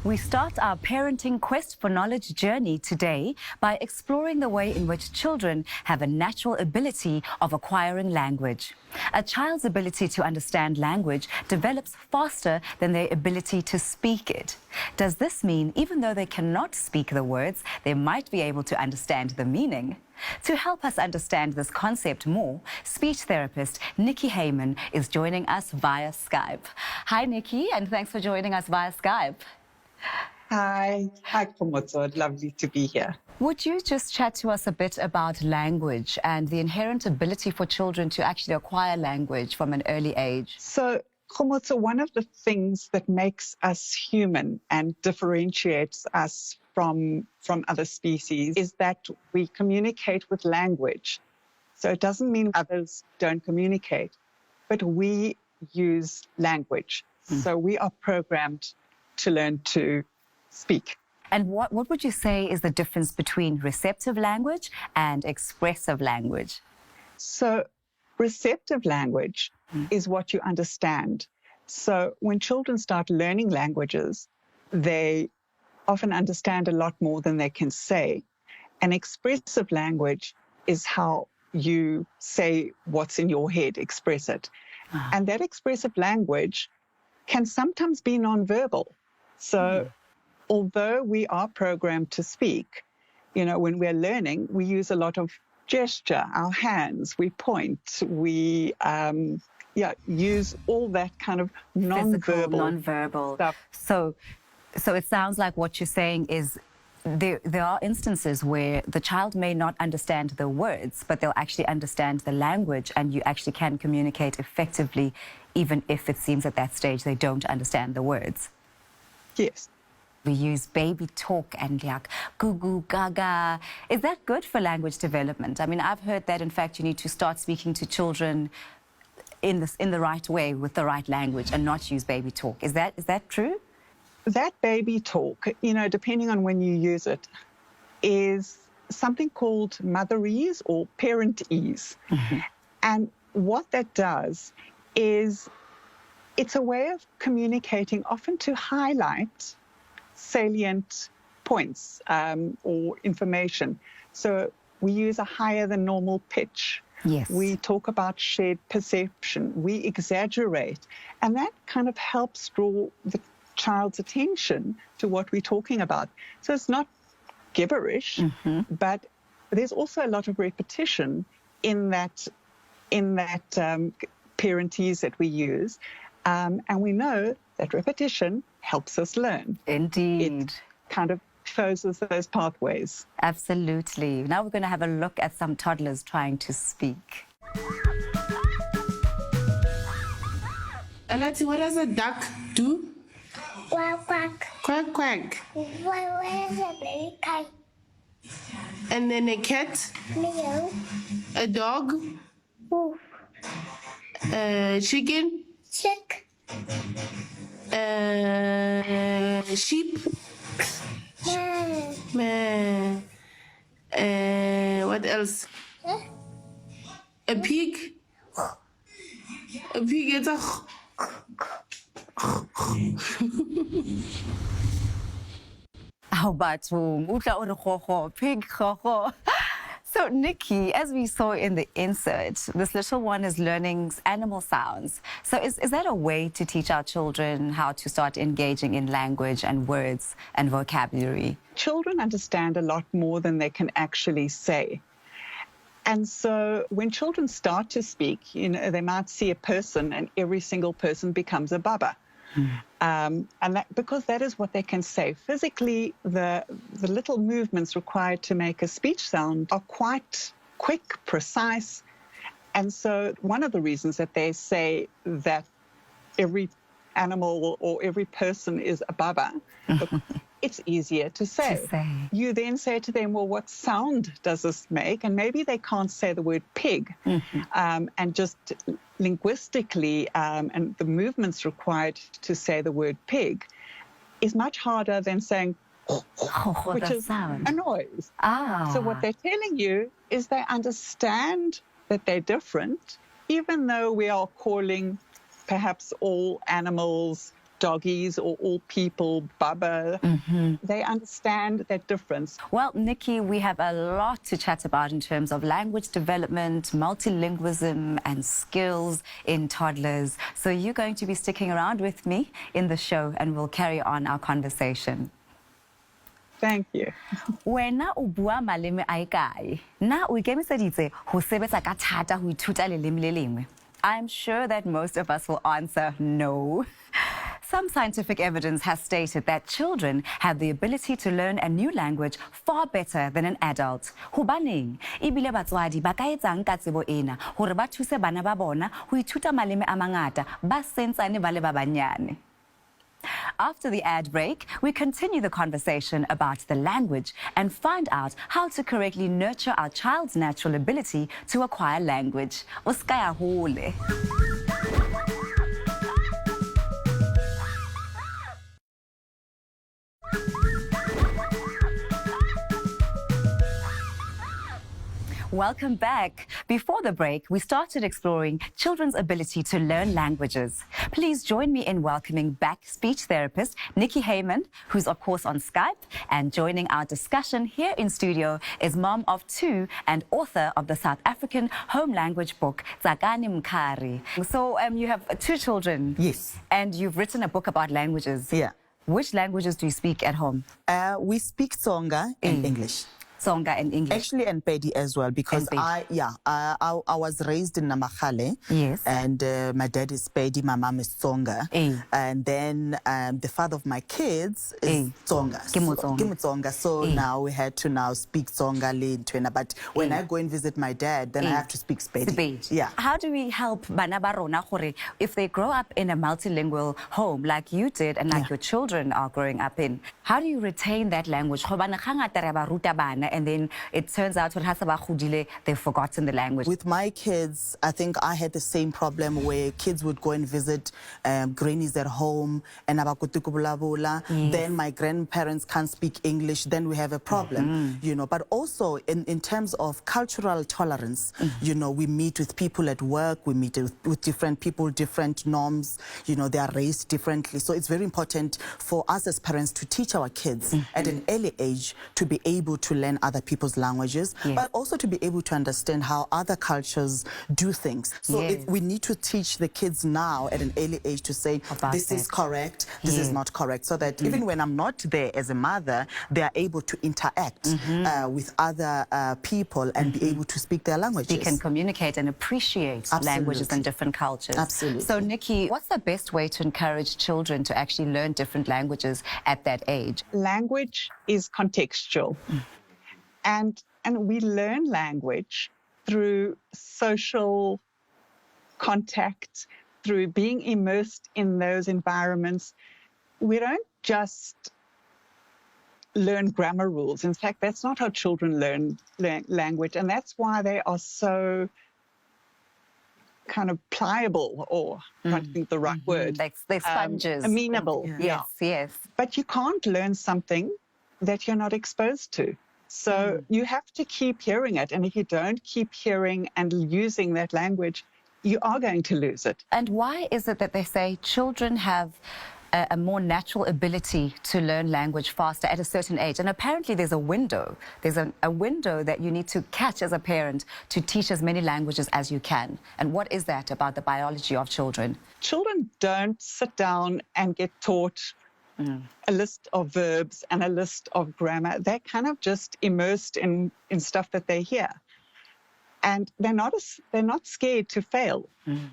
We start our parenting quest for knowledge journey today by exploring the way in which children have a natural ability of acquiring language. A child's ability to understand language develops faster than their ability to speak it. Does this mean even though they cannot speak the words, they might be able to understand the meaning? To help us understand this concept more, speech therapist Nicky Heyman is joining us via Skype. Hi, Nicky, and thanks for joining us via Skype. Hi, Kgomotso. Lovely to be here. Would you just chat to us a bit about language and the inherent ability for children to actually acquire language from an early age? So, Kgomotso, one of the things that makes us human and differentiates us from other species is that we communicate with language. So it doesn't mean others don't communicate, but we use language. So we are programmed to learn to speak. And what would you say is the difference between receptive language and expressive language? So receptive language is what you understand. So when children start learning languages, they often understand a lot more than they can say. And expressive language is how you say what's in your head, express it. And that expressive language can sometimes be nonverbal. So although we are programmed to speak, when we're learning, we use a lot of gesture, our hands, we point, we use all that kind of nonverbal stuff. So it sounds like what you're saying is there are instances where the child may not understand the words, but they'll actually understand the language, and you actually can communicate effectively, even if it seems at that stage they don't understand the words. Yes. We use baby talk and like goo goo gaga. Is that good for language development? I mean, I've heard that in fact you need to start speaking to children in the right way with the right language and not use baby talk. Is that true? That baby talk, depending on when you use it, is something called motherese or parentese. And what that does is it's a way of communicating, often to highlight salient points or information. So we use a higher than normal pitch. Yes. We talk about shared perception. We exaggerate. And that kind of helps draw the child's attention to what we're talking about. So it's not gibberish, but there's also a lot of repetition in that parentese that we use. And we know that repetition helps us learn. Indeed. It kind of shows us those pathways. Absolutely. Now we're going to have a look at some toddlers trying to speak. Alati, what does a duck do? Quack, quack. Quack, quack. Where's a baby cat? And then a cat, Meow. a dog, Woof. a chicken, Chick. a sheep, Meh. what else? Huh? A pig. A pig is a... Pig. So, Nicky, as we saw in the insert, this little one is learning animal sounds. So is that a way to teach our children how to start engaging in language and words and vocabulary? Children understand a lot more than they can actually say. And so when children start to speak, they might see a person and every single person becomes a baba. And because that is what they can say. Physically, the little movements required to make a speech sound are quite quick, precise. And so one of the reasons that they say that every animal or every person is a baba, it's easier to say. You then say to them, well, what sound does this make? And maybe they can't say the word pig. And just linguistically, and the movements required to say the word pig is much harder than saying, which is a noise. So what they're telling you is they understand that they're different, even though we are calling perhaps all animals doggies or all people, Baba. They understand that difference. Well, Nicky, we have a lot to chat about in terms of language development, multilingualism and skills in toddlers. So you're going to be sticking around with me in the show and we'll carry on our conversation. Thank you. Wena o bua maleme a kae? Na o ikemiseditse ho sebetsa ka thata ho ithuta leleme le lengwe? I'm sure that most of us will answer no. Some scientific evidence has stated that children have the ability to learn a new language far better than an adult. Hobaneng? Ebile batswadi ba ka etsang ka tsebo ena hore ba thuse bana ba bona ho ithuta maleme a mangata ba sentsane ba le ba banyane. After the ad break, we continue the conversation about the language and find out how to correctly nurture our child's natural ability to acquire language. Uskaya hole. Welcome back. Before the break, we started exploring children's ability to learn languages. Please join me in welcoming back speech therapist Nicky Heyman, who's of course on Skype, and joining our discussion here in studio is mom of 2 and author of the South African home language book, Tsakani Mkhari. So you have 2 children. Yes. And you've written a book about languages. Yeah. Which languages do you speak at home? We speak Tsonga and English. Tsonga and English. Actually, and Pedi as well, because I was raised in Namahale. Yes. And my dad is Pedi, my mom is Tsonga. And then the father of my kids is Tsonga. Kgomotso. So now we had to now speak Tsonga, Twena. But when I go and visit my dad, then I have to speak Pedi. Yeah. How do we help bana ba rona hore if they grow up in a multilingual home like you did and like your children are growing up in? How do you retain that language? And then it turns out they've forgotten the language. With my kids, I think I had the same problem where kids would go and visit grannies at home and then my grandparents can't speak English, then we have a problem, you know. But also in terms of cultural tolerance, you know, we meet with people at work, we meet with different people, different norms, you know, they are raised differently. So it's very important for us as parents to teach our kids at an early age to be able to learn other people's languages, but also to be able to understand how other cultures do things. So we need to teach the kids now at an early age to say, this is correct, this is not correct, so that even when I'm not there as a mother, they are able to interact with other people and be able to speak their languages. They can communicate and appreciate languages and different cultures. Absolutely. So Nicky, what's the best way to encourage children to actually learn different languages at that age? Language is contextual. And we learn language through social contact, through being immersed in those environments. We don't just learn grammar rules. In fact, that's not how children learn language. And that's why they are so kind of pliable, or I can't think the right word. They're sponges. Amenable. Yes. But you can't learn something that you're not exposed to. So you have to keep hearing it. And if you don't keep hearing and using that language, you are going to lose it. And why is it that they say children have a more natural ability to learn language faster at a certain age? And apparently there's a window. There's a window that you need to catch as a parent to teach as many languages as you can. And what is that about the biology of children? Children don't sit down and get taught a list of verbs and a list of grammar. They're kind of just immersed in stuff that they hear. And they're not scared to fail.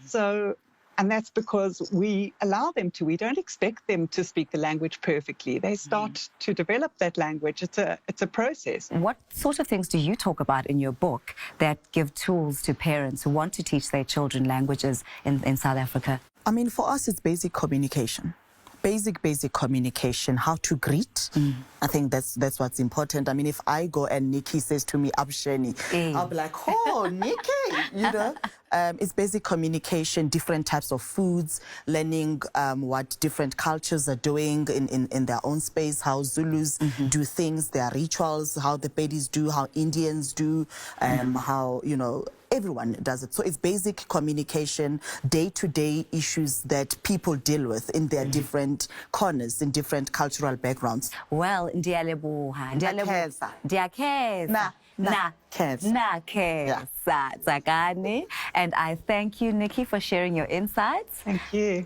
So, and that's because we allow them to. We don't expect them to speak the language perfectly. They start to develop that language. It's a process. What sort of things do you talk about in your book that give tools to parents who want to teach their children languages in South Africa? I mean, for us, it's basic communication. Basic communication, how to greet. I think that's what's important. I mean, if I go and Nicky says to me, Absheni, I'll be like, oh, Nicky, you know. It's basic communication, different types of foods, learning what different cultures are doing in their own space, how Zulus do things, their rituals, how the Pedis do, how Indians do, how, you know, everyone does it. So it's basic communication, day-to-day issues that people deal with in their different corners, in different cultural backgrounds. Well, ndiyalebuha. Nakeza. Ndiyakeza. Nakeza. Nakeza Tsakani. And I thank you, Nicky, for sharing your insights. Thank you.